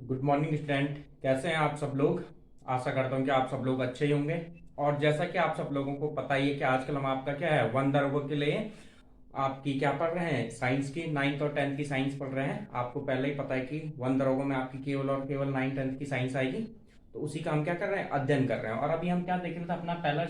Good morning student. कैसे हैं आप सब लोग। आशा करता हूँ कि आप सब लोग अच्छे ही होंगे। और जैसा कि आप सब लोगों को पता ही है कि आजकल हम आपका क्या है वन दरगों के लिए आपकी क्या पढ़ रहे हैं, साइंस की 9th और 10th की साइंस पढ़ रहे हैं। आपको पहले ही पता है कि वन दरगों में आपकी केवल और केवल 9th 10th की साइंस आएगी। तो उसी का हम क्या कर रहे हैं, अध्ययन कर रहे हैं। और अभी हम क्या देख रहे थे, अपना पहला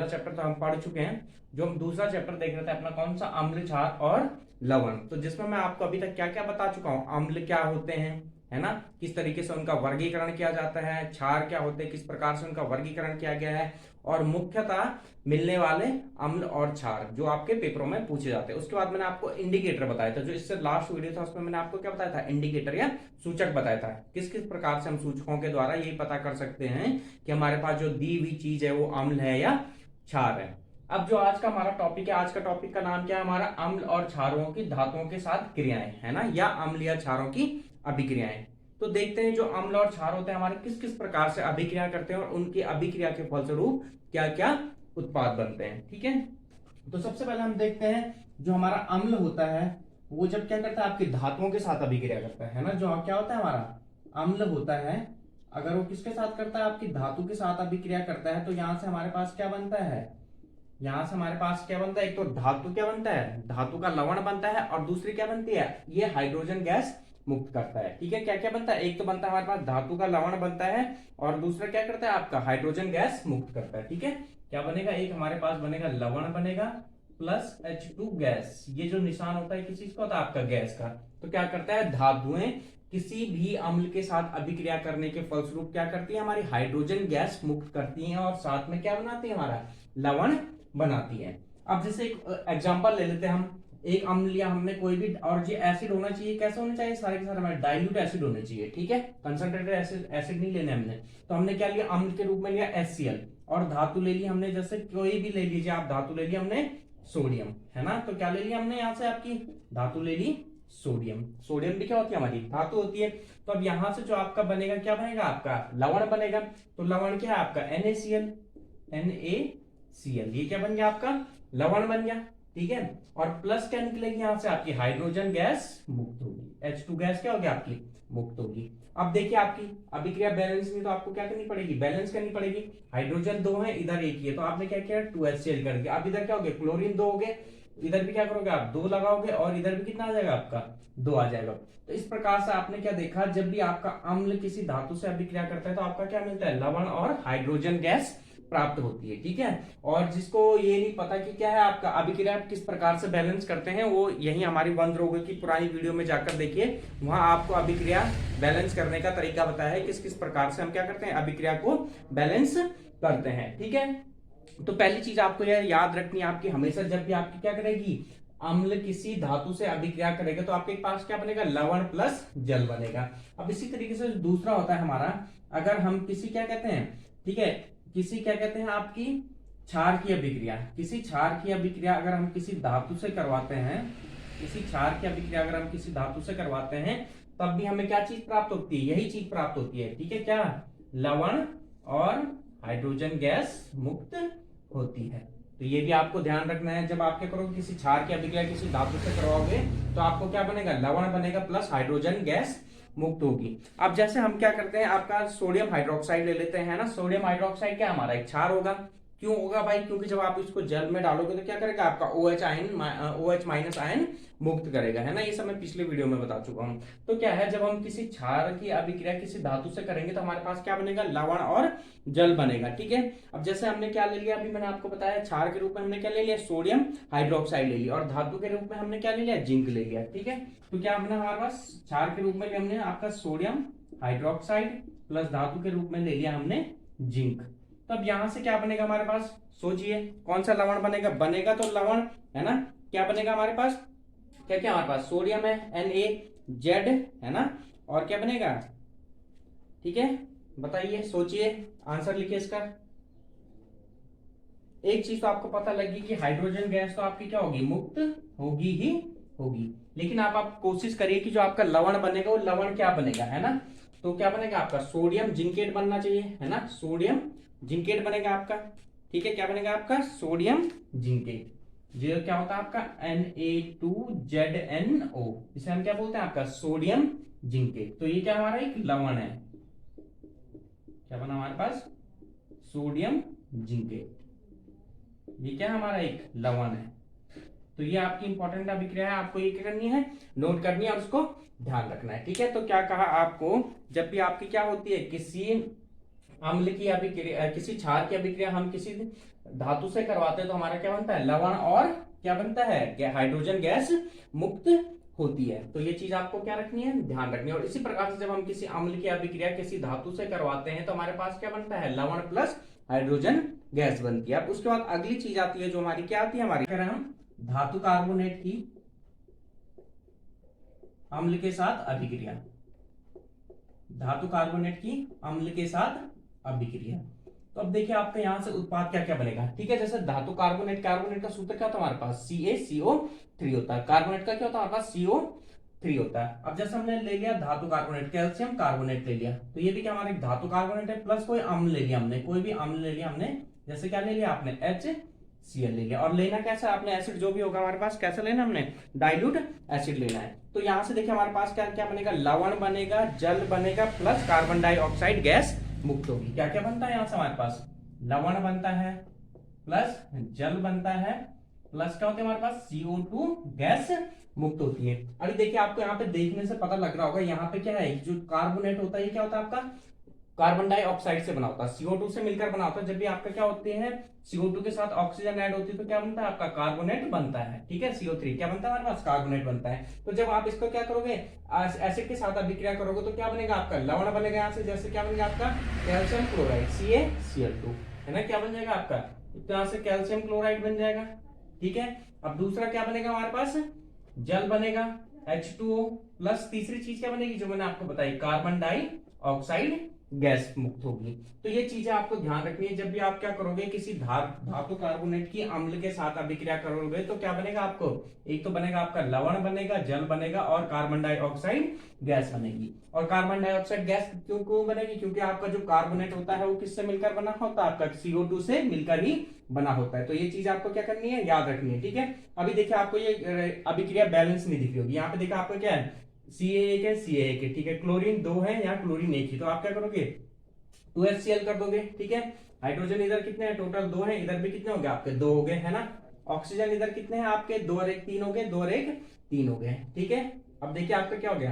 चैप्टर तो हम पढ़ चुके हैं। जो हम दूसरा चैप्टर देख रहे थे अपना कौन सा, अम्ल, क्षार और लवण। तो जिसमें मैं आपको अभी तक क्या क्या बता चुका हूँ। अम्ल क्या होते हैं, है ना, किस तरीके से उनका वर्गीकरण किया जाता है। क्षार क्या होते हैं, किस प्रकार से उनका वर्गीकरण किया गया है। और मुख्यतः मिलने वाले अम्ल और क्षार जो आपके पेपरों में पूछे जाते हैं। उसके बाद मैंने आपको इंडिकेटर बताया था, जो इससे लास्ट वीडियो था उसमें मैंने आपको क्या बताया था, इंडिकेटर या सूचक बताया था। किस किस प्रकार से हम सूचकों के द्वारा ये पता कर सकते हैं कि हमारे पास जो दी हुई चीज है वो अम्ल है या क्षार है। अब जो आज का हमारा टॉपिक है, आज का टॉपिक का नाम क्या है हमारा, अम्ल और क्षारों की धातुओं के साथ क्रियाएं, है ना, या अम्ल या क्षारों की अभिक्रियाएं। तो देखते हैं जो अम्ल और क्षार होते हैं हमारे किस किस प्रकार से अभिक्रिया करते हैं और उनकी अभिक्रिया के फलस्वरूप क्या क्या उत्पाद बनते हैं। ठीक है, तो सबसे पहले हम देखते हैं जो हमारा अम्ल होता है वो जब क्या करता है, आपकी धातुओं के साथ अभिक्रिया करता है ना। जो क्या होता है हमारा अम्ल होता है, अगर वो किसके साथ करता है, आपकी धातु के साथ अभिक्रिया करता है, तो यहां से हमारे पास क्या बनता है, यहां से हमारे पास क्या बनता है, एक तो धातु क्या बनता है, धातु का लवण बनता है, और दूसरी क्या बनती है, ये हाइड्रोजन गैस मुक्त करता है। ठीक है, क्या क्या बनता है, एक तो बनता है हमारे पास धातु का लवण बनता है, और दूसरा क्या करता है आपका हाइड्रोजन गैस मुक्त करता है। ठीक है, क्या बनेगा, एक हमारे पास बनेगा लवण बनेगा प्लस H2 गैस। ये जो निशान होता है किसी चीज का होता है आपका गैस का। तो क्या करता है, धातुएं किसी भी अम्ल के साथ अभिक्रिया करने के फलस्वरूप क्या करती है, हमारी हाइड्रोजन गैस मुक्त करती है, और साथ में क्या बनाती है, हमारा लवण बनाती है। अब जैसे एक एग्जांपल ले लेते हैं हम, एक अम्ल लिया हमने कोई भी, और ये एसिड होना चाहिए, कैसा होना चाहिए, सारे के सारे हमारे डाइल्यूट एसिड होने चाहिए। ठीक है, कंसंट्रेटेड एसिड नहीं लेने हमने। तो हमने क्या लिया, अम्ल के रूप में लिया HCl, और धातु ले ली हमने, जैसे कोई भी ले लीजिए आप, धातु ले ली हमने सोडियम, है ना। तो क्या ले लिया हमने यहाँ से, आपकी धातु ले ली सोडियम। सोडियम भी क्या होती है, हमारी धातु होती है। तो अब यहां से जो आपका बनेगा, क्या बनेगा आपका लवण बनेगा। तो लवण क्या है आपका NaCl, NaCl, ये क्या बन गया आपका लवण बन गया। ठीक है, और प्लस क्या निकलेगी यहां से, आपकी हाइड्रोजन गैस मुक्त होगी, H2 गैस क्या होगी आपकी मुक्त होगी। अब देखिए आपकी अभिक्रिया बैलेंस में, तो आपको क्या करनी पड़ेगी, बैलेंस करनी पड़ेगी। हाइड्रोजन 2 है, इधर एक ही है, तो आपने क्या किया 2HCl कर दिया। अब इधर क्या हो गया, क्लोरीन 2 हो गए, इधर भी क्या करोगे आप 2 लगाओगे, और इधर भी कितना आ जाएगा आपका 2 आ जाएगा। तो इस प्रकार से आपने क्या देखा, जब भी आपका अम्ल किसी धातु से अभिक्रिया करता है तो आपका क्या मिलता है, लवण और हाइड्रोजन गैस प्राप्त होती है। ठीक है, और जिसको ये नहीं पता कि क्या है आपका अभिक्रिया किस प्रकार से बैलेंस करते हैं, वो यही हमारी वन रोगों की पुरानी वीडियो में जाकर देखिए, वहां आपको अभिक्रिया बैलेंस करने का तरीका बताया है, किस किस प्रकार से हम क्या करते हैं, अभिक्रिया को बैलेंस करते हैं। ठीक है, तो पहली चीज आपको यह याद रखनी है, आपकी हमेशा जब भी आपकी क्या करेगी, अम्ल किसी धातु से अभिक्रिया करेगा तो आपके पास क्या बनेगा, लवण प्लस जल बनेगा। अब इसी तरीके से दूसरा होता है हमारा, अगर हम किसी क्या कहते हैं, ठीक है, किसी क्या कहते हैं आपकी क्षार की अभिक्रिया, किसी क्षार की अभिक्रिया अगर हम किसी धातु से करवाते हैं, किसी क्षार की अभिक्रिया अगर हम किसी धातु से करवाते हैं, तब भी हमें क्या चीज प्राप्त होती है, यही चीज प्राप्त होती है। ठीक है, क्या लवण और हाइड्रोजन गैस मुक्त होती है। तो ये भी आपको ध्यान रखना है, जब आप क्या करोगे, किसी क्षार की अभिक्रिया किसी धातु से करवाओगे तो आपको क्या बनेगा, लवण बनेगा प्लस हाइड्रोजन गैस मुक्त होगी। अब जैसे हम क्या करते हैं, आपका सोडियम हाइड्रोक्साइड ले लेते हैं ना। सोडियम हाइड्रोक्साइड क्या हमारा एक क्षार होगा। क्यों होगा भाई, क्योंकि जब आप इसको जल में डालोगे तो क्या करेगा, आपका OH माइनस आयन मुक्त करेगा, है ना। ये सब मैं पिछले वीडियो में बता चुका हूं। तो क्या है, जब हम किसी क्षार की अभिक्रिया किसी धातु से करेंगे तो हमारे पास क्या बनेगा, लवण और जल बनेगा। ठीक है, अब जैसे हमने क्या ले लिया, अभी मैंने आपको बताया, क्षार के रूप में हमने क्या ले लिया, सोडियम हाइड्रोक्साइड ले लिया, और धातु के रूप में हमने क्या ले लिया, जिंक ले लिया। ठीक है, तो क्या हमने हमारे पास क्षार के रूप में हमने आपका सोडियम हाइड्रोक्साइड प्लस धातु के रूप में ले लिया हमने जिंक। तब यहां से क्या बनेगा हमारे पास, सोचिए कौन सा लवण बनेगा, बनेगा तो लवण, है ना। क्या बनेगा हमारे पास, क्या क्या हमारे पास सोडियम है NaZ, है ना, और क्या बनेगा, ठीक है, बताइए, सोचिए, आंसर लिखिए इसका। एक चीज तो आपको पता लगी कि हाइड्रोजन गैस तो आपकी क्या होगी, मुक्त होगी ही होगी, लेकिन आप कोशिश करिए कि जो आपका लवण बनेगा वो लवण क्या बनेगा, है ना। तो क्या बनेगा आपका सोडियम जिंकेट बनना चाहिए, है ना, सोडियम जिंकेट बनेगा आपका। ठीक है, क्या बनेगा आपका सोडियम जिंकेट। ये क्या होता है आपका Na2ZnO, इसे हम क्या बोलते हैं, आपका सोडियम जिंकेट। तो ये क्या हमारा एक लवण है, क्या बना हमारे पास, सोडियम जिंकेट। ये क्या हमारा एक लवण है। तो ये आपकी इंपॉर्टेंट अभिक्रिया है, आपको ये क्या करनी है, नोट करनी है और उसको ध्यान रखना है। ठीक है, तो क्या कहा आपको, जब भी आपकी क्या होती है, किसी अम्ल की अभिक्रिया, किसी क्षार की अभिक्रिया हम किसी धातु से करवाते हैं तो हमारा क्या बनता है, लवण और क्या बनता है, हाइड्रोजन गैस मुक्त होती है। तो ये चीज आपको क्या रखनी है, ध्यान रखनी है। और इसी प्रकार से जब हम किसी अम्ल की अभिक्रिया किसी धातु से करवाते हैं तो हमारे पास क्या बनता है, लवण प्लस हाइड्रोजन गैस बनती है। अब उसके बाद अगली चीज आती है जो हमारी क्या आती है, हमारी कह रहे हैं हम धातु कार्बोनेट की अम्ल के साथ अभिक्रिया, धातु कार्बोनेट की अम्ल के साथ अभिक्रिया। तो अब देखिए आपका यहां से उत्पाद क्या क्या बनेगा। ठीक है, जैसे धातु कार्बोनेट, कार्बोनेट का सूत्र क्या होता है हमारे पास, CaCO3 होता है। कार्बोनेट का क्या होता है हमारे पास, CO3 होता है। अब जैसे हमने ले लिया धातु कार्बोनेट, कैल्शियम कार्बोनेट ले लिया, तो ये भी क्या हमारे धातु कार्बोनेट है, प्लस कोई अम्ल ले लिया हमने, कोई भी अम्ल ले लिया हमने, जैसे क्या ले लिया आपने, HCl ले लिया। और लेना कैसा, आपने एसिड जो भी होगा हमारे पास कैसा लेना, हमने डाइल्यूट एसिड लेना है। तो यहां से देखिए हमारे पास क्या क्या बनेगा, लवण बनेगा, जल बनेगा, प्लस कार्बन डाइऑक्साइड गैस मुक्त होगी। क्या क्या बनता है यहां से हमारे पास, लवण बनता है, प्लस जल बनता है, प्लस क्या होता है हमारे पास, CO2 गैस मुक्त होती है। अभी देखिए आपको यहाँ पे देखने से पता लग रहा होगा, यहाँ पे क्या है, जो कार्बोनेट होता है ये क्या होता है आपका, कार्बन डाइऑक्साइड से बना होता है, CO2 से मिलकर बना होता है। जब भी आपका क्या होते हैं, CO2 के साथ ऑक्सीजन ऐड होती है तो क्या बनता है आपका, कार्बोनेट बनता है। ठीक है, CO3 क्या बनता है हमारे पास, कार्बोनेट बनता है। तो जब आप इसको क्या करोगे, एसिड के साथ अभिक्रिया करोगे तो क्या बनेगा आपका, लवण बनेगा यहाँ से, जैसे क्या बनेगा आपका, कैल्शियम क्लोराइड CaCl2, है ना, क्या बन जाएगा आपका, यहाँ से कैल्शियम क्लोराइड बन जाएगा। ठीक है, अब दूसरा क्या बनेगा हमारे पास, जल बनेगा H2O, प्लस तीसरी चीज क्या बनेगी जो मैंने आपको बताई, कार्बन डाइऑक्साइड गैस मुक्त होगी। तो ये चीजें आपको ध्यान रखनी है, जब भी आप क्या करोगे, किसी धातु कार्बोनेट की अम्ल के साथ अभिक्रिया करोगे तो क्या बनेगा आपको, एक तो बनेगा आपका लवण बनेगा, जल बनेगा और कार्बन डाइऑक्साइड गैस बनेगी। और कार्बन डाइऑक्साइड गैस क्यों क्यों बनेगी, क्योंकि आपका जो कार्बोनेट होता है वो किससे मिलकर बना होता है, आपका CO2 से मिलकर ही बना होता है। तो ये चीज आपको क्या करनी है, याद रखनी है। ठीक है, अभी देखिए आपको ये अभिक्रिया बैलेंस नहीं दिख रही होगी, यहाँ पे देखा आपको क्या है, CA1 है, CA1 है। ठीक है, क्लोरीन 2 है, यहाँ क्लोरीन 1 ही, तो आप क्या करोगे, 2HCl कर दोगे। ठीक है, हाइड्रोजन इधर कितने हैं, टोटल 2 है, इधर भी कितने हो गए आपके, 2 हो गए, है ना। ऑक्सीजन इधर कितने हैं आपके, 2 और 1 3 हो गए, 2 और 1 3 हो गए। ठीक है, अब देखिए आपका क्या हो गया,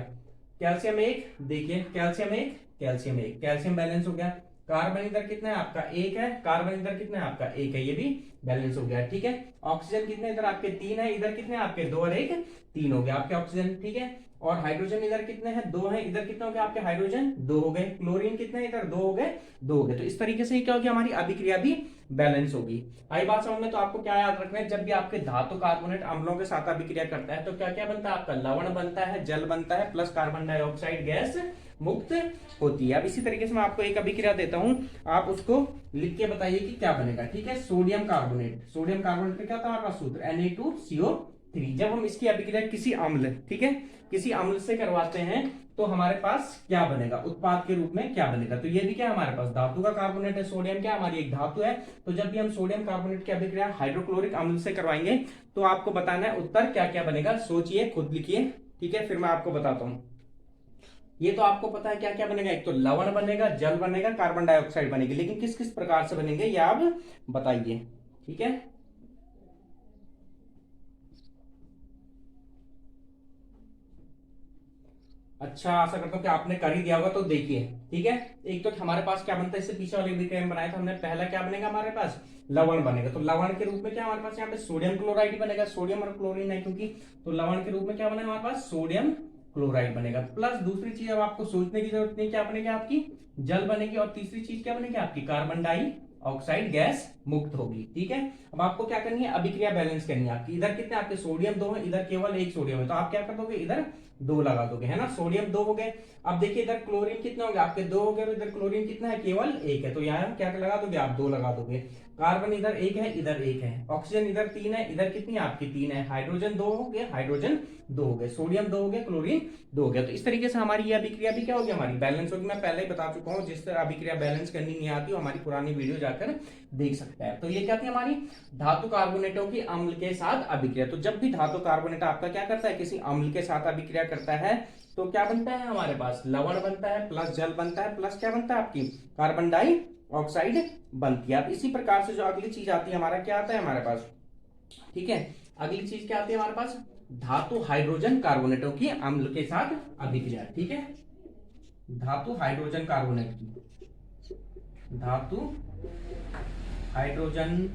कैल्शियम 1, देखिए कैल्शियम 1, कैल्शियम 1, कैल्शियम बैलेंस हो गया। कार्बन इधर कितना है आपका, 1 है, कार्बन इधर कितना है आपका, 1 है, ये भी बैलेंस हो गया। ठीक है, ऑक्सीजन कितने इधर आपके 3 है, इधर कितने आपके 2 और 1 3 हो गया आपके ऑक्सीजन। ठीक है, और हाइड्रोजन इधर कितने हैं, 2 हैं, इधर कितने हो गए आपके हाइड्रोजन, 2 हो गए। क्लोरीन कितने हैं इधर, 2 हो गए, 2 हो गए। तो इस तरीके से क्या होगी, हमारी अभिक्रिया भी बैलेंस होगी। आई बात समझ में। तो आपको क्या याद रखना है, जब भी आपके धातु कार्बोनेट अम्लों के साथ अभिक्रिया करता है तो क्या क्या बनता है आपका, लवण बनता है, जल बनता है, प्लस कार्बन डाइऑक्साइड गैस मुक्त होती है। अब इसी तरीके से मैं आपको एक अभिक्रिया देता हूं, आप उसको लिख के बताइए कि क्या बनेगा। ठीक है, सोडियम कार्बोनेट, सोडियम कार्बोनेट का क्या था हमारे पास सूत्र, Na2CO3। जब हम इसकी अभिक्रिया किसी अम्ल, ठीक है, किसी अम्ल से करवाते हैं तो हमारे पास क्या बनेगा, उत्पाद के रूप में क्या बनेगा। तो ये भी क्या हमारे पास धातु का कार्बोनेट है, सोडियम क्या हमारी एक धातु है। तो जब भी हम सोडियम कार्बोनेट की अभिक्रिया हाइड्रोक्लोरिक अम्ल से करवाएंगे तो आपको बताना है उत्तर क्या क्या बनेगा, सोचिए, खुद लिखिए। ठीक है, फिर मैं आपको बताता हूं। ये तो आपको पता है क्या क्या बनेगा, एक तो लवण बनेगा, जल बनेगा, कार्बन डाइऑक्साइड बनेगी, लेकिन किस किस प्रकार से बनेंगे ये आप बताइए। ठीक है, अच्छा, आशा करता हूँ कि आपने कर ही दिया होगा। तो देखिए, ठीक है, एक तो हमारे पास क्या बनता है, इससे पीछे वाले विक्रय में बनाया था हमने, पहला क्या बनेगा हमारे पास, लवण बनेगा। तो लवण के रूप में क्या हमारे पास यहाँ पे सोडियम क्लोराइड बनेगा, सोडियम और क्लोरीन है क्योंकि, तो लवण के रूप में क्या बनेगा हमारे पास, सोडियम क्लोराइड बनेगा। प्लस दूसरी चीज अब आपको सोचने की जरूरत नहीं, क्या बनेगी आपकी, जल बनेगी। और तीसरी चीज क्या बनेगी आपकी, कार्बन डाई ऑक्साइड गैस मुक्त होगी। ठीक है, अब आपको क्या करनी है, अभिक्रिया बैलेंस करनी है आपकी। इधर कितने आपके सोडियम 2 है, इधर केवल 1 सोडियम है, तो आप क्या कर दोगे, इधर 2 लगा दोगे, है ना। सोडियम 2 हो गए। अब देखिए इधर क्लोरीन कितने हो गए आपके, 2 हो गए, और इधर क्लोरीन कितना है, केवल 1 है, तो यहाँ क्या लगा दोगे आप, 2 लगा दोगे। कार्बन इधर 1 है, इधर 1 है, ऑक्सीजन इधर 3 है, इधर कितनी आपकी 3 है, हाइड्रोजन 2 हो गए, हाइड्रोजन 2 हो गए, सोडियम 2 हो गए, क्लोरीन 2 हो गया। तो इस तरीके से हमारी ये अभिक्रिया भी क्या होगी, हमारी बैलेंस होगी। मैं पहले ही बता चुका हूँ, जिस तरह अभिक्रिया बैलेंस करनी नहीं आती हमारी पुरानी वीडियो जाकर देख सकता है। तो ये क्या थी हमारी धातु कार्बोनेटों की अम्ल के साथ अभिक्रिया। तो जब भी धातु कार्बोनेट आपका क्या करता है, किसी अम्ल के साथ अभिक्रिया करता है तो क्या बनता है हमारे पास, लवण बनता है प्लस जल बनता है प्लस क्या बनता है आपकी कार्बन डाइऑक्साइड बनती है। अब इसी प्रकार से जो अगली चीज आती है हमारा क्या आता है हमारे पास, ठीक है, अगली चीज क्या आती है हमारे पास, धातु हाइड्रोजन कार्बोनेटों की अम्ल के साथ अभिक्रिया। ठीक है, धातु हाइड्रोजन कार्बोनेट की, धातु हाइड्रोजन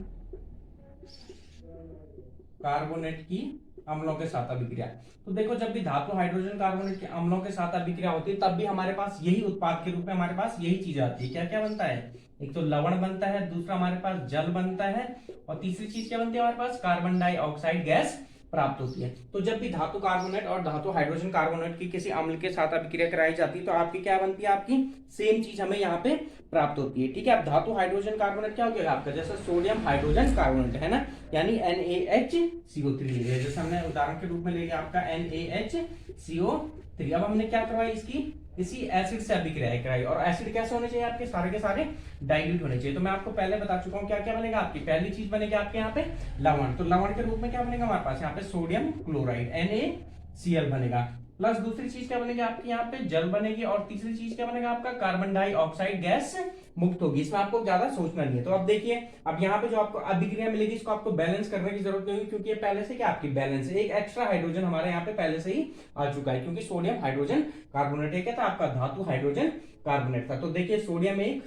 कार्बोनेट की अम्लों के साथ अभिक्रिया। तो देखो जब भी धातु हाइड्रोजन कार्बोनेट के अम्लों के साथ अभिक्रिया होती है तब भी हमारे पास यही उत्पाद के रूप में हमारे पास यही चीज आती है। क्या क्या बनता है, एक तो लवण बनता है, दूसरा हमारे पास जल बनता है, और तीसरी चीज क्या बनती है हमारे पास, कार्बन डाइऑक्साइड गैस प्राप्त होती है। तो जब भी धातु कार्बोनेट और धातु हाइड्रोजन कार्बोनेट की किसी अम्ल के साथ अभिक्रिया कराई जाती है तो आपकी क्या बनती है, आपकी सेम चीज हमें यहाँ पे प्राप्त होती है। ठीक है, अब धातु हाइड्रोजन कार्बोनेट क्या हो गया आपका, जैसे सोडियम हाइड्रोजन कार्बोनेट है ना, यानी NaHCO3 जैसे हमने उदाहरण के रूप में ले लिया आपका NaHCO3। अब हमने क्या करवाई, इसकी किसी एसिड से अभिक्रिया कराई, और एसिड कैसे होने चाहिए आपके, सारे के सारे डाइल्यूट होने चाहिए। तो मैं आपको पहले बता चुका हूँ क्या क्या बनेगा, आपकी पहली चीज बनेगी आपके यहाँ पे लवण। तो लवण के रूप में क्या बनेगा हमारे पास यहाँ पे सोडियम क्लोराइड NaCl बनेगा, प्लस दूसरी चीज क्या बनेगी आपकी यहाँ पे जल बनेगी, और तीसरी चीज क्या बनेगा आपका कार्बन डाइऑक्साइड गैस मुक्त होगी। इसमें आपको ज्यादा सोचना नहीं है। तो अब देखिए, अब यहाँ पे जो आपको अभिक्रिया मिलेगी इसको आपको बैलेंस करने की जरूरत नहीं होगी, क्योंकि ये पहले से क्या आपकी बैलेंस है, एक एक्स्ट्रा हाइड्रोजन हमारे यहाँ पे पहले से ही आ चुका है, क्योंकि सोडियम हाइड्रोजन कार्बोनेट है क्या था आपका धातु हाइड्रोजन कार्बोनेट था। तो देखिए सोडियम एक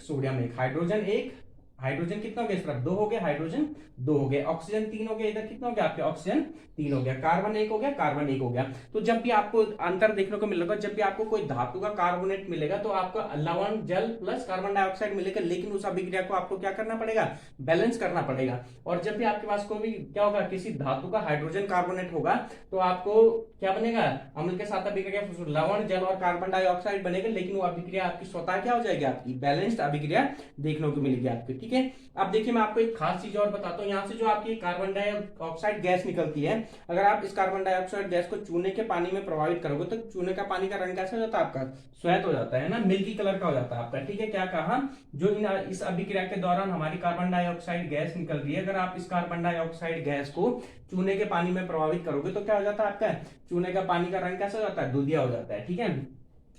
हाइड्रोजन एक, हाइड्रोजन कितना हो गया, इस तरफ 2 हो गया, हाइड्रोजन 2 हो गया, ऑक्सीजन 3 हो गया, इधर कितना हो गया आपके ऑक्सीजन 3 हो गया, कार्बन 1 हो गया, कार्बन 1 हो गया। तो जब भी आपको अंतर देखने को मिलेगा, जब भी आपको कोई धातु का कार्बोनेट मिलेगा तो आपका लवण जल प्लस कार्बन डाइऑक्साइड मिलेगा, लेकिन उस अभिक्रिया को आपको क्या करना पड़ेगा, बैलेंस करना पड़ेगा। और जब भी आपके पास कोई भी क्या होगा, किसी धातु का हाइड्रोजन कार्बोनेट होगा तो आपको क्या बनेगा, अम्ल के साथ अभिक्रिया लवण जल और कार्बन डाइऑक्साइड बनेगा, लेकिन वो अभिक्रिया आपकी स्वतः क्या हो जाएगी, आपकी बैलेंस्ड अभिक्रिया देखने को मिलेगी आपकी। ठीक है, अब देखिए मैं आपको एक खास चीज और बताता हूँ, यहाँ से जो आपकी कार्बन डाइऑक्साइड गैस निकलती है, अगर आप इस कार्बन डाइऑक्साइड गैस को चूने के पानी में प्रभावित करोगे तो चूने का पानी का रंग कैसा हो जाता है आपका, श्वेत हो जाता है ना, मिल्की कलर का हो जाता है आपका। ठीक है, क्या कहा, जो इस अभिक्रिया के दौरान हमारी कार्बन डाइऑक्साइड गैस निकल रही है, अगर आप इस कार्बन डाइऑक्साइड गैस को चूने के पानी में प्रभावित करोगे तो क्या हो जाता है आपका, चूने का पानी का रंग कैसा हो जाता है, दूधिया हो जाता है। ठीक है,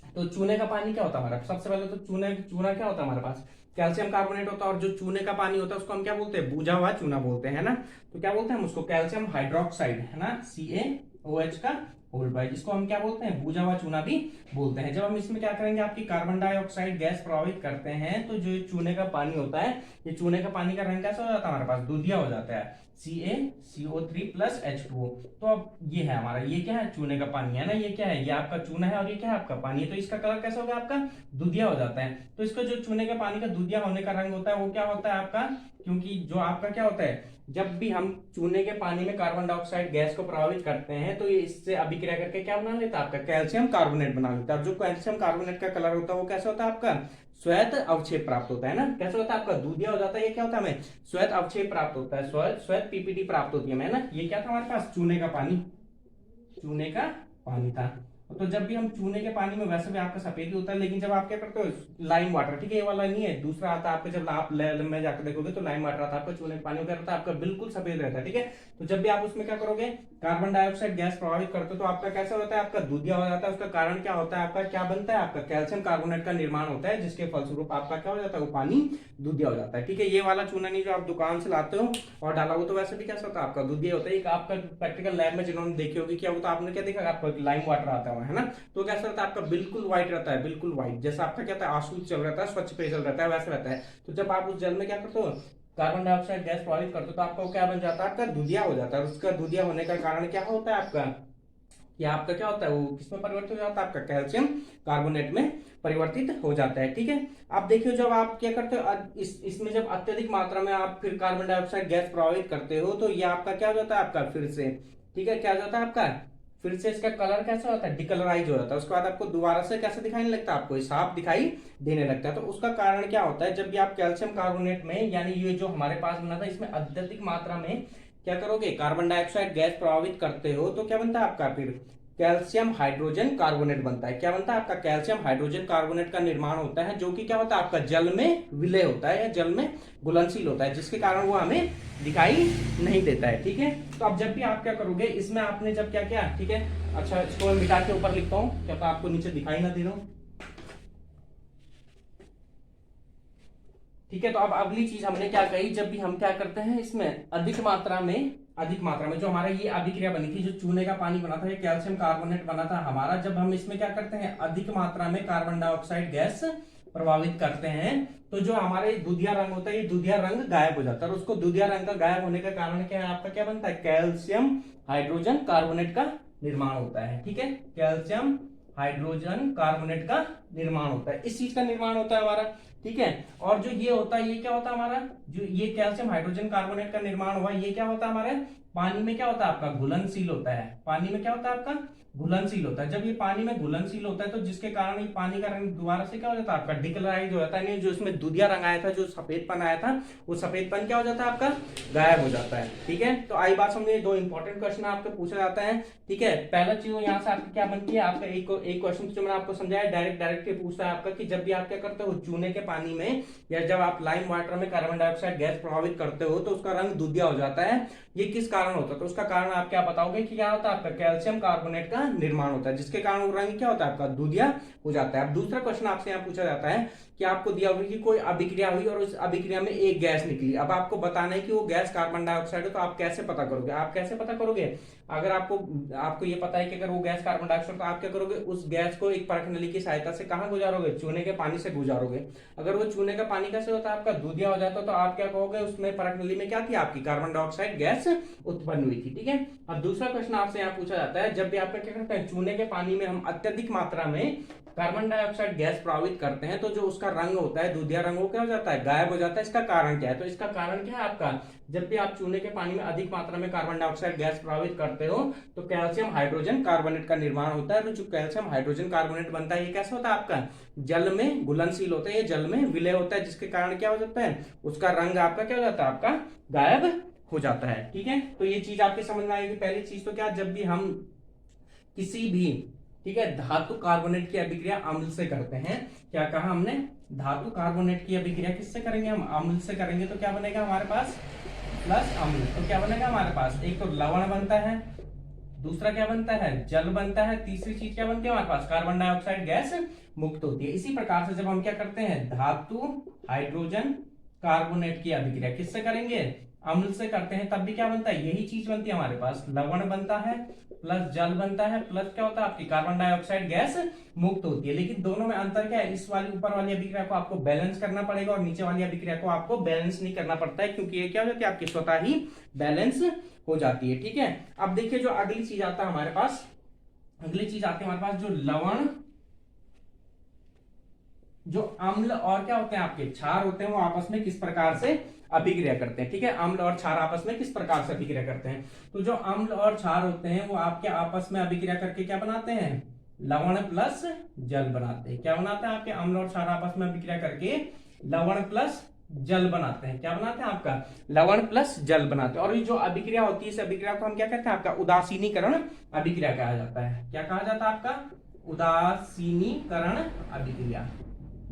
तो चूने का पानी क्या होता है हमारा, सबसे पहले तो चूना क्या होता है हमारे पास, कैल्शियम कार्बोनेट होता है, और जो चूने का पानी होता है उसको हम क्या बोलते हैं, बूझा हुआ चूना बोलते हैं ना। तो क्या बोलते हैं हम उसको, कैल्शियम हाइड्रोक्साइड है ना, CaOH का होल बाय, जिसको हम क्या बोलते हैं, बूझा हुआ चूना भी बोलते हैं। जब हम इसमें क्या करेंगे, आपकी कार्बन डाइऑक्साइड गैस प्रभावित करते हैं तो जो चूने का पानी होता है, ये चूने का पानी का रंग कैसा हो जाता है हमारे पास, दूधिया हो जाता है, CaCO3 प्लस H2O। तो अब ये है हमारा, ये क्या है, चूने का पानी है ना, ये क्या है, ये आपका चूना है और ये क्या है आपका पानी है, तो इसका कलर कैसा हो गया आपका, दूधिया हो जाता है। तो इसका जो चूने के पानी का दूधिया होने का रंग होता है वो क्या होता है आपका, क्योंकि जो आपका क्या होता है, जब भी हम चूने के पानी में कार्बन डाइऑक्साइड गैस को प्रभावित करते हैं तो ये इससे अभिक्रिया करके क्या बना लेता है आपका, कैल्शियम कार्बोनेट बना लेता है। जो कैल्शियम कार्बोनेट का कलर होता है वो कैसा होता है आपका, श्वेत अवक्षेप प्राप्त होता है ना, कैसे होता है आपका, दूधिया हो जाता है। ये क्या होता है हमें, श्वेत अवक्षेप प्राप्त होता है, श्वेत PPT प्राप्त होती है हमें ना। ये क्या था हमारे पास, चूने का पानी था। तो जब भी हम चूने के पानी में, वैसे भी आपका सफेद ही होता है, लेकिन जब आप क्या करते हो लाइम वाटर, ठीक है, ये वाला नहीं है, दूसरा आता है आपका, जब आप में जाकर देखोगे तो लाइम वाटर आता है आपका, चूने के पानी वगैरह रहता है आपका बिल्कुल सफेद रहता है। ठीक है, तो जब भी आप उसमें क्या करोगे, कार्बन डाइऑक्साइड गैस प्रभावित करते हो तो आपका कैसा होता है, आपका दूधिया हो जाता है। उसका कारण क्या होता है आपका, क्या बनता है आपका, कैल्शियम कार्बोनेट का निर्माण होता है, जिसके फलस्वरूप आपका क्या हो जाता है, वो पानी दूधिया हो जाता है। ठीक है, ये वाला चूना नहीं जो आप दुकान से लाते हो और डाला हो, तो वैसे भी कैसा होता है आपका, दूधिया होता है। एक आपका प्रैक्टिकल लैब में जिन्होंने देखी होगी क्या होता है, आपने क्या देखा, आपका लाइम वाटर आता है ना, तो कैसा रहता है आपका, बिल्कुल व्हाइट रहता है, बिल्कुल व्हाइट, जैसा आपका क्या होता है, आंसू चल रहता है, स्वच्छ पेयजल रहता है, वैसा रहता है। तो जब आप उस जल में क्या करते हो, कार्बन डाइऑक्साइड गैस प्रभावित करते हो तो आपका क्या बन जाता है, आपका दूधिया हो जाता है। उसका दूधिया होने का कारण क्या होता है आपका, कि आपका क्या होता है, वो किसमें परिवर्तित हो जाता है, आपका कैल्शियम कार्बोनेट में परिवर्तित हो जाता है। ठीक है, अब देखिए जब आप क्या करते हो, इसमें जब अत्यधिक मात्रा में आप फिर कार्बन डाइऑक्साइड गैस प्रभावित करते हो तो ये आपका क्या हो जाता है आपका, फिर से, ठीक है, क्या हो जाता है आपका, फिर से इसका कलर कैसा होता है, डिकलराइज हो जाता है। उसके बाद आपको दोबारा से कैसे दिखाई नहीं लगता, आपको साफ दिखाई देने लगता है। तो उसका कारण क्या होता है, जब भी आप कैल्शियम कार्बोनेट में, यानी ये जो हमारे पास बना था, इसमें अत्यधिक मात्रा में क्या करोगे, कार्बन डाइऑक्साइड गैस प्रभावित करते हो तो क्या बनता है आपका, फिर कैल्शियम हाइड्रोजन कार्बोनेट बनता है। क्या बनता है आपका? कैल्शियम हाइड्रोजन कार्बोनेट का निर्माण होता है, जो कि क्या होता है आपका? जल में विलय होता है या जल में घुलनशील होता है, जिसके कारण वो हमें दिखाई नहीं देता है। ठीक है, तो अब जब भी आप क्या करोगे, इसमें आपने जब क्या किया, ठीक है, अच्छा इसको मैं मिटा के ऊपर लिखता हूँ, क्या आपको नीचे दिखाई ना दे रहा हूँ। ठीक है, तो अब अगली चीज हमने क्या कही, जब भी हम क्या करते हैं इसमें अधिक मात्रा में जो हमारा ये अभिक्रिया बनी थी, जो चूने का पानी बना था, ये कैल्शियम कार्बोनेट बना था हमारा, जब हम इसमें क्या करते हैं अधिक मात्रा में कार्बन डाइऑक्साइड गैस प्रभावित करते हैं, तो जो हमारे दुधिया रंग होता है, ये दुधिया रंग गायब हो जाता है। और उसको दुधिया रंग का गायब होने का कारण क्या है आपका? क्या बनता है? कैल्शियम हाइड्रोजन कार्बोनेट का निर्माण होता है। ठीक है, कैल्शियम हाइड्रोजन कार्बोनेट का निर्माण होता है, इस चीज का निर्माण होता है हमारा। ठीक है, और जो ये होता है, ये क्या होता है हमारा? जो ये कैल्शियम हाइड्रोजन कार्बोनेट का निर्माण हुआ, ये क्या होता है हमारे पानी में? क्या होता है आपका? घुलनशील होता है। पानी में क्या होता है आपका? घुलनशील होता है। जब ये पानी में घुलनशील होता है, तो जिसके कारण ये पानी का रंग दोबारा से क्या हो जाता है आपका? डिकलराइज हो जाता है, जो इसमें दुधिया रंग आया था, जो सफेदपन आया था, वो सफेदपन क्या हो जाता है आपका? गायब हो जाता है। ठीक है, तो आई बात समझे, दो इंपॉर्टेंट क्वेश्चन आपको पूछा जाता है। ठीक है, पहला चीज यहाँ से आपकी क्या बनती है, आपका एक क्वेश्चन जो मैंने आपको समझाया, डायरेक्ट पूछता है आपका कि जब भी आप क्या करते हो चूने के पानी में, या जब आप लाइम वाटर में कार्बन डाइऑक्साइड गैस प्रभावित करते हो, तो उसका रंग दूधिया हो जाता है, ये किस कारण होता है? तो उसका कारण आप क्या बताओगे कि क्या होता है आपका? कैल्शियम कार्बोनेट का निर्माण होता है, जिसके कारण वो रंग क्या होता है आपका? दूधिया हो जाता है। अब दूसरा क्वेश्चन आपसे यहाँ पूछा जाता है कि आपको दिया होगा कि कोई अभिक्रिया हुई और उस अभिक्रिया में एक गैस निकली, अब आपको बताना है कि वो गैस कार्बन डाइऑक्साइड है, तो आप कैसे पता करोगे? आप कैसे पता करोगे? अगर आपको ये पता है कि अगर वो गैस कार्बन डाइऑक्साइड, तो आप क्या करोगे? उस गैस को एक परख नली की सहायता से कहां गुजारोगे? चूने के पानी से गुजारोगे। अगर वो चूने का पानी कैसे होता है आपका? दूधिया हो जाता है, तो आप क्या कहोगे? उसमें परख नली में क्या थी आपकी? कार्बन डाइऑक्साइड गैस उत्पन्न हुई थी। ठीक है, अब दूसरा क्वेश्चन आपसे यहाँ पूछा जाता है, जब भी आप क्या करते हैं चूने के पानी में हम अत्यधिक मात्रा में कार्बन डाइऑक्साइड गैस प्रभावित करते हैं, तो जो उसका रंग होता है दूधिया रंग, वो क्या हो जाता है? गायब हो जाता है। इसका कारण क्या है? तो इसका कारण क्या है आपका? जब भी आप चूने के पानी में अधिक मात्रा में कार्बन डाइऑक्साइड गैस प्रभावित करते हो, तो कैल्शियम हाइड्रोजन कार्बोनेट का निर्माण होता है। तो जो कैल्शियम हाइड्रोजन कार्बोनेट बनता है, ये कैसा होता है आपका? जल में घुलनशील होता है, ये जल में विलय होता है, जिसके कारण क्या हो जाता है? उसका रंग आपका क्या हो जाता है? आपका गायब हो जाता है। ठीक है, तो ये चीज आपके समझ में आएगी। पहली चीज तो क्या, जब भी हम किसी भी, ठीक है, धातु कार्बोनेट की अभिक्रिया अम्ल से करते हैं, क्या कहा हमने? धातु कार्बोनेट की अभिक्रिया किससे करेंगे? हम अम्ल से करेंगे, तो क्या बनेगा हमारे पास? प्लस अम्ल। तो क्या बनेगा हमारे पास? एक तो लवण बनता है, दूसरा क्या बनता है? जल बनता है, तीसरी चीज क्या बनती है हमारे पास? कार्बन डाइऑक्साइड गैस मुक्त होती है। इसी प्रकार से जब हम क्या करते हैं धातु हाइड्रोजन कार्बोनेट की अभिक्रिया किससे करेंगे? अम्ल से करते हैं, तब भी क्या बनता है? यही चीज बनती है हमारे पास, लवण बनता है प्लस जल बनता है, प्लस क्या होता है आपकी? कार्बन डाइऑक्साइड गैस मुक्त होती है। लेकिन दोनों में अंतर क्या है? इस वाली ऊपर वाली अभिक्रिया को आपको बैलेंस करना पड़ेगा, और नीचे वाली अभिक्रिया को आपको बैलेंस नहीं करना पड़ता है, क्योंकि ये क्या हो जाती है आपकी? स्वतः ही बैलेंस हो जाती है। ठीक है, अब देखिए जो अगली चीज आता है हमारे पास, अगली चीज आती है हमारे पास, जो लवण, जो अम्ल और क्या होते हैं आपके? क्षार होते हैं, वो आपस में किस प्रकार से अभिक्रिया करते हैं। ठीक है, अम्ल और क्षार आपस में किस प्रकार से अभिक्रिया करते हैं? तो जो अम्ल और क्षार होते हैं, वो आपके आपस में अभिक्रिया करके क्या बनाते हैं? लवण प्लस जल बनाते हैं। क्या बनाते हैं आपके? अम्ल और क्षार आपस में अभिक्रिया करके लवण प्लस जल बनाते हैं। क्या बनाते हैं आपका? लवण प्लस जल बनाते हैं। और ये जो अभिक्रिया होती है, इस अभिक्रिया को हम क्या कहते हैं? आपका उदासीनीकरण अभिक्रिया कहा जाता है। क्या कहा जाता है आपका? उदासीनीकरण अभिक्रिया,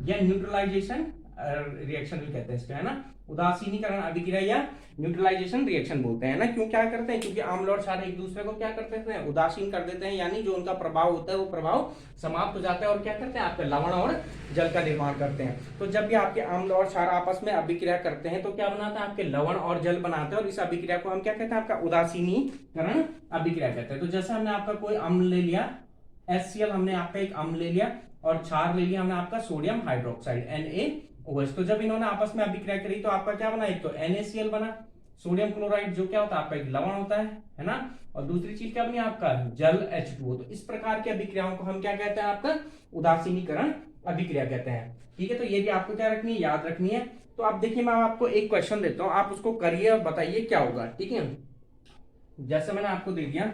या न्यूट्रलाइजेशन रिएक्शन भी कहते हैं इसका, है ना? उदासीनीकरण अभिक्रिया या न्यूट्रलाइजेशन रिएक्शन बोलते हैं ना। क्यों क्या करते हैं? क्योंकि अम्ल और क्षार एक दूसरे को क्या करते हैं? उदासीन कर देते हैं, यानी जो उनका प्रभाव होता है वो प्रभाव समाप्त हो जाता है, और क्या करते हैं? आपके लवण और जल का निर्माण करते हैं। तो जब भी आपके अम्ल और क्षार आपस में अभिक्रिया करते हैं, तो क्या बनाता है? आपके लवण और जल बनाते हैं, और इस अभिक्रिया को हम क्या कहते हैं? आपका उदासीनीकरण अभिक्रिया कहते हैं। तो जैसे हमने आपका कोई अम्ल ले लिया, HCl, हमने आपका एक अम्ल ले लिया, और क्षार ले लिया हमने आपका सोडियम हाइड्रोक्साइड NaOH। तो जब इन्होंने आपस में अभिक्रिया करी, तो आपका क्या बना? एक तो NaCl बना, सोडियम क्लोराइड, जो क्या होता है आपका? एक लवण होता है ना? और दूसरी चीज क्या बनी आपका? जल H2O। तो इस प्रकार की अभिक्रियाओं को हम क्या कहते हैं? आपका उदासीनीकरण अभिक्रिया कहते हैं। ठीक है, तो ये भी आपको क्या रखनी है? याद रखनी है। तो अब देखिए, मैं आपको एक क्वेश्चन देता हूं, आप उसको करिए और बताइए क्या होगा। ठीक है, जैसे मैंने आपको दे दिया,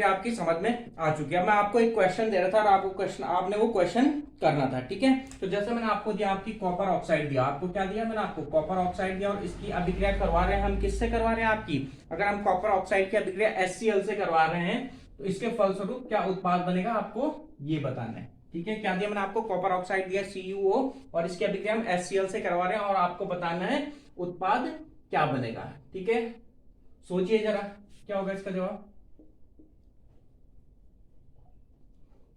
आपकी समझ में आ चुकी है। मैं आपको एक क्वेश्चन दे रहा था, और आपने वो क्वेश्चन करना था। ठीक है, तो जैसे मैंने आपको दिया, आपकी कॉपर ऑक्साइड दिया, आपको क्या दिया? मैंने आपको कॉपर ऑक्साइड दिया, और इसकी अभिक्रिया करवा रहे हैं हम किससे करवा रहे हैं? आपकी, अगर हम कॉपर ऑक्साइड की अभिक्रिया HCl से करवा रहे हैं, तो इसके फलस्वरूप क्या उत्पाद बनेगा आपको ये बताना है। ठीक है, क्या दिया मैंने आपको, कॉपर ऑक्साइड दिया CuO और इसकी अभिक्रिया हम HCl से करवा रहे हैं और आपको बताना है उत्पाद क्या बनेगा। ठीक है, सोचिए जरा क्या होगा इसका जवाब।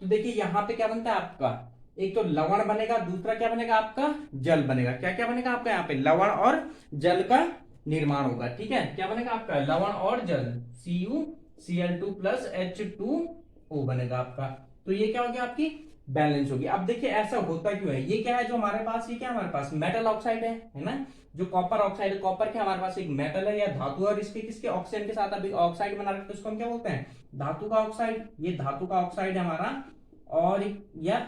तो देखिए यहां पे क्या बनता है आपका, एक तो लवण बनेगा, दूसरा क्या बनेगा आपका, जल बनेगा। क्या क्या बनेगा आपका यहाँ पे, लवण और जल का निर्माण होगा। ठीक है, क्या बनेगा आपका, लवण और जल, CuCl2 प्लस H2O बनेगा आपका। तो ये क्या हो गया, आपकी बैलेंस होगी। अब देखिए ऐसा होता क्यों है, ये क्या है जो हमारे पास, ये क्या हमारे पास मेटल ऑक्साइड है ना, जो कॉपर ऑक्साइड है, कॉपर के हमारे पास एक मेटल है या धातु है और इसके किसके ऑक्सीजन के साथ अभी ऑक्साइड बना रखते हैं, उसको हम क्या बोलते हैं, धातु का ऑक्साइड। ये धातु का ऑक्साइड है हमारा, और या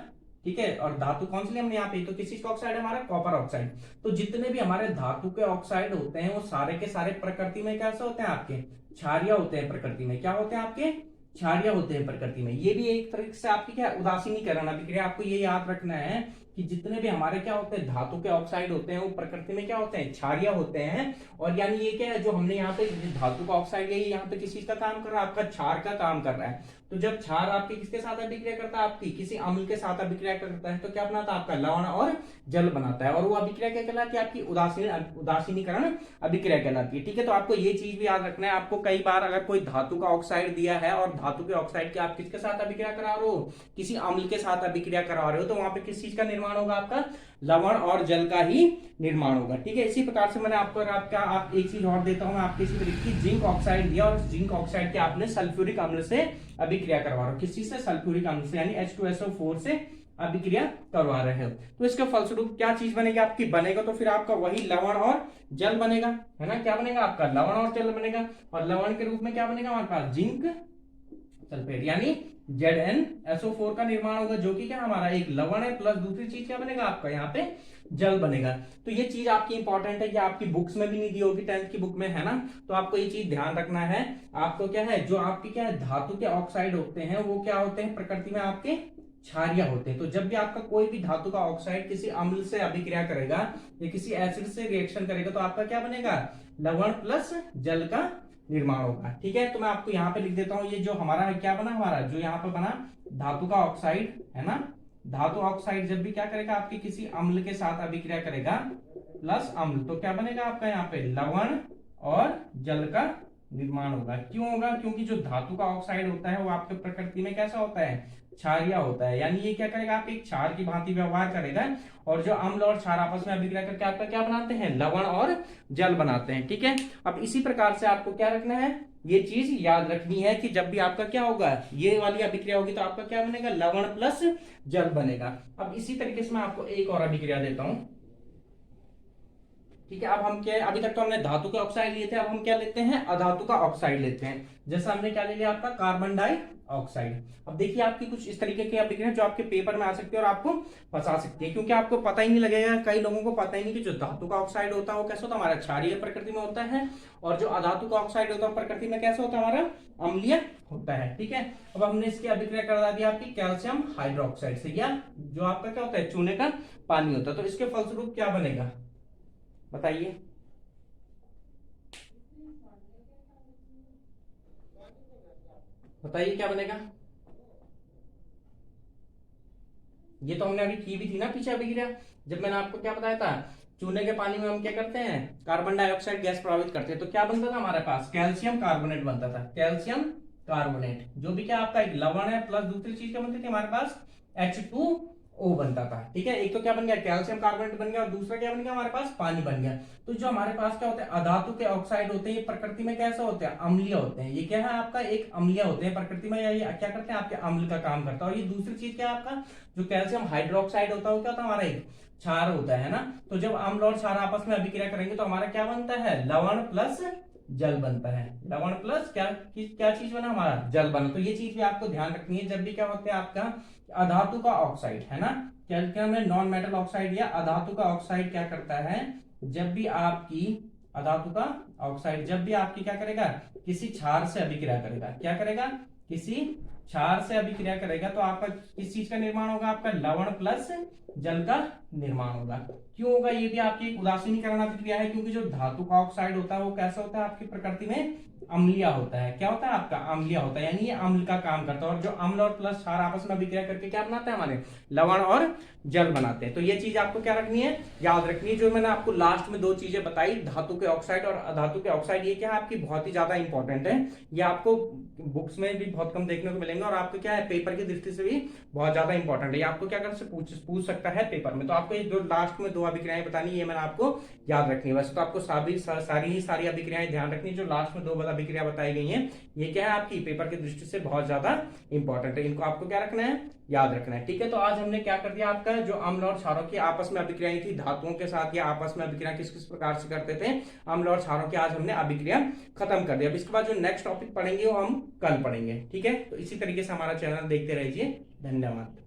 ठीक है, और धातु कौन सी हमने यहाँ पे, तो किसी का ऑक्साइड है हमारा, कॉपर ऑक्साइड। तो जितने भी हमारे धातु के ऑक्साइड होते हैं वो सारे के सारे प्रकृति में कैसे होते हैं आपके, क्षारीय होते हैं। प्रकृति में क्या होते हैं आपके, क्षारीय होते हैं प्रकृति में। ये भी एक तरीके से आपकी क्या, उदासीनीकरण अभिक्रिया। आपको ये याद रखना है कि जितने भी हमारे क्या होते हैं धातु के ऑक्साइड होते हैं वो प्रकृति में क्या होते हैं, क्षारीय होते हैं। और यानी ये क्या है जो हमने यहाँ पे धातु का ऑक्साइड है, यहाँ पे किस चीज का काम कर रहा है, आपका क्षार का काम कर रहा है। तो जब क्षार आपके किसके साथ अभिक्रिया करता है, आपकी किसी अम्ल के साथ अभिक्रिया करता है, तो क्या बनाता है आपका, लवण और जल बनाता है। और वो अभिक्रिया क्या कहलाती है, आपकी उदासीनीकरण अभिक्रिया कहलाती है। ठीक है, तो आपको ये चीज भी याद रखना है। आपको कई बार अगर कोई धातु का ऑक्साइड दिया है और धातु के ऑक्साइड की आप किसके साथ अभिक्रिया करा रहे हो, किसी अम्ल के साथ अभिक्रिया करा रहे हो, तो वहां पे किस चीज का निर्माण होगा, आपका लवण और जल का ही निर्माण होगा। ठीक है, इसी प्रकार से मैंने आपको आप एक चीज और देता हूं, आपके इसी तरीके की जिंक ऑक्साइड दिया और जिंक ऑक्साइड के आपने सल्फ्यूरिक अम्ल से अभिक्रिया करवा रहे हो, किस चीज से, सल्फ्यूरिक अम्ल से, यानी H2SO4 से अभिक्रिया करवा रहे हो। तो इसके फलस्वरूप क्या चीज बनेगी आपकी, बनेगा तो फिर आपका वही लवण और जल बनेगा, है ना। क्या बनेगा आपका, लवण और जल बनेगा। और लवण के रूप में क्या बनेगा हमारे पास, जिंक सल्फेट, यानी ZnSO4 का निर्माण होगा, जो कि क्या हमारा एक लवण है, प्लस दूसरी चीज क्या बनेगा आपका यहाँ पे, जल बनेगा। तो ये चीज आपकी इंपॉर्टेंट है कि आपकी बुक्स में भी नहीं दी होगी, 10th की बुक में, है ना। तो आपको ये चीज ध्यान रखना है। आपको क्या है, जो आपकी क्या है धातु के ऑक्साइड होते हैं वो क्या होते हैं, प्रकृति में आपके क्षारीय होते हैं। तो जब भी आपका कोई भी धातु का ऑक्साइड किसी अम्ल से अभिक्रिया करेगा या किसी एसिड से रिएक्शन करेगा, तो आपका क्या बनेगा, लवण प्लस जल का निर्माण होगा। ठीक है, तो मैं आपको यहाँ पे लिख देता हूँ, ये जो हमारा क्या बना, हमारा जो यहाँ पे बना धातु का ऑक्साइड, है ना। धातु ऑक्साइड जब भी क्या करेगा, आपके किसी अम्ल के साथ अभिक्रिया करेगा प्लस अम्ल, तो क्या बनेगा आपका यहाँ पे, लवण और जल का निर्माण होगा। क्यों होगा, क्योंकि जो धातु का ऑक्साइड होता है वो आपके प्रकृति में कैसा होता है, क्षारीय होता है। यानी ये क्या करेगा, आपके क्षार की भांति व्यवहार करेगा, और जो अम्ल और क्षार आपस में अभिक्रिया करके आपका क्या बनाते हैं, लवण और जल बनाते हैं। ठीक है, अब इसी प्रकार से आपको क्या रखना है, ये चीज याद रखनी है कि जब भी आपका क्या होगा, ये वाली अभिक्रिया होगी, तो आपका क्या बनेगा, लवण प्लस जल बनेगा। अब इसी तरीके से मैं आपको एक और अभिक्रिया देता हूं। ठीक है, अब हम क्या, अभी तक तो हमने धातु के ऑक्साइड लिए थे, अब हम क्या लेते हैं, अधातु का ऑक्साइड लेते हैं। जैसा हमने क्या ले लिया, आपका कार्बन डाइऑक्साइड। अब देखिए आपकी कुछ इस तरीके की अभिक्रिया जो आपके पेपर में आ सकती है और आपको फंसा सकती है, क्योंकि आपको पता ही नहीं लगेगा, कई लोगों को पता ही नहीं कि जो धातु का ऑक्साइड होता है वो कैसा होता है, हमारा क्षारीय प्रकृति में होता है, और जो अधातु का ऑक्साइड होता है प्रकृति में कैसा होता है, हमारा अम्लीय होता है। ठीक है, अब हमने इसकी अभिक्रिया करा दी आपकी कैल्शियम हाइड्रोक्साइड से, या जो आपका क्या होता है, चूने का पानी होता है। तो इसके फलस्वरूप क्या बनेगा, बताइए। बताइए क्या बनेगा। ये तो हमने अभी की भी थी ना पीछे अभिक्रिया, जब मैंने आपको क्या बताया था, चूने के पानी में हम क्या करते हैं, कार्बन डाइऑक्साइड गैस प्रभावित करते हैं, तो क्या बनता था हमारे पास, कैल्शियम कार्बोनेट बनता था। कैल्शियम कार्बोनेट जो भी क्या आपका एक लवण है, प्लस दूसरी चीज क्या बनती थी हमारे पास, H2O बनता था। ठीक है, एक तो क्या बन गया, कैल्शियम कार्बोनेट बन गया, और दूसरा क्या बन गया हमारे पास, पानी बन गया। तो जो हमारे पास क्या होता है, अधातु के ऑक्साइड होते हैं, ये प्रकृति में कैसा होते हैं, अम्लीय होते हैं। ये क्या है आपका, एक अम्लीय होते हैं प्रकृति में, या ये क्या करते हैं, आपके अम्ल का काम करता है। और ये दूसरी चीज क्या है, आपका जो कैल्शियम हाइड्रोक्साइड होता है वो क्या होता है, हमारा एक क्षार होता है ना। तो जब अम्ल और क्षार आपस में अभिक्रिया करेंगे तो हमारा क्या बनता है, लवण प्लस जल बनता है। लवण प्लस क्या चीज बना, हमारा जल बना। तो ये चीज भी आपको ध्यान रखनी है, जब भी क्या होता है आपका अधातु का ऑक्साइड, है ना, क्या हमने नॉन मेटल ऑक्साइड या अधातु का ऑक्साइड क्या करता है, जब भी आपकी अधातु का ऑक्साइड जब भी आपकी क्या करेगा, किसी क्षार से अभिक्रिया करेगा, क्या करेगा, किसी क्षार से अभिक्रिया करेगा, तो आपका किस चीज का निर्माण होगा, आपका लवण प्लस जल का निर्माण होगा। क्यों होगा, ये भी आपकी एक उदासीनीकरण अभिक्रिया है, क्योंकि जो धातु का ऑक्साइड होता है वो कैसा होता है, आपकी प्रकृति में अम्लीय होता है। क्या होता है आपका? अम्लीय होता है, यानी ये अम्ल का काम करता है। और जो अम्ल और प्लस क्षार आपस में अभिक्रिया करके क्या बनाते हैं? हमारे लवण और जल बनाते हैं। तो ये चीज आपको क्या रखनी है? याद रखनी है। जो मैंने आपको लास्ट में दो चीजें बताई, धातु के ऑक्साइड और अधातु के ऑक्साइड, ये क्या है आपकी बहुत ही ज्यादा इंपॉर्टेंट है। ये आपको बुक्स में भी बहुत कम देखने को मिलेंगे और आपको क्या है पेपर की दृष्टि से भी बहुत ज्यादा इंपॉर्टेंट है। ये आपको क्या कर से पूछ सकता है पेपर में। तो आपको ये जो लास्ट में दो अभिक्रियाएं बतानी, ये मैंने आपको याद रखनी है। वैसे तो आपको सारी अभिक्रियाएं ध्यान रखनी है। जो लास्ट में दो अभिक्रिया बताई गई हैं, ये क्या है आपकी पेपर की दृष्टि से बहुत ज्यादा इंपॉर्टेंट है। इनको आपको क्या रखना है? याद रखना है। ठीक है, तो आज हमने क्या कर दिया, आपका जो अम्ल और क्षारों की आपस में अभिक्रियाएं थी, धातुओं के साथ या आपस में अभिक्रिया किस किस प्रकार से करते थे अम्ल और क्षारों की, आज हमने अभिक्रिया खत्म कर दिया। अब इसके बाद जो नेक्स्ट टॉपिक पढ़ेंगे वो हम कल पढ़ेंगे। ठीक है, तो इसी तरीके से हमारा चैनल देखते रहिए। धन्यवाद।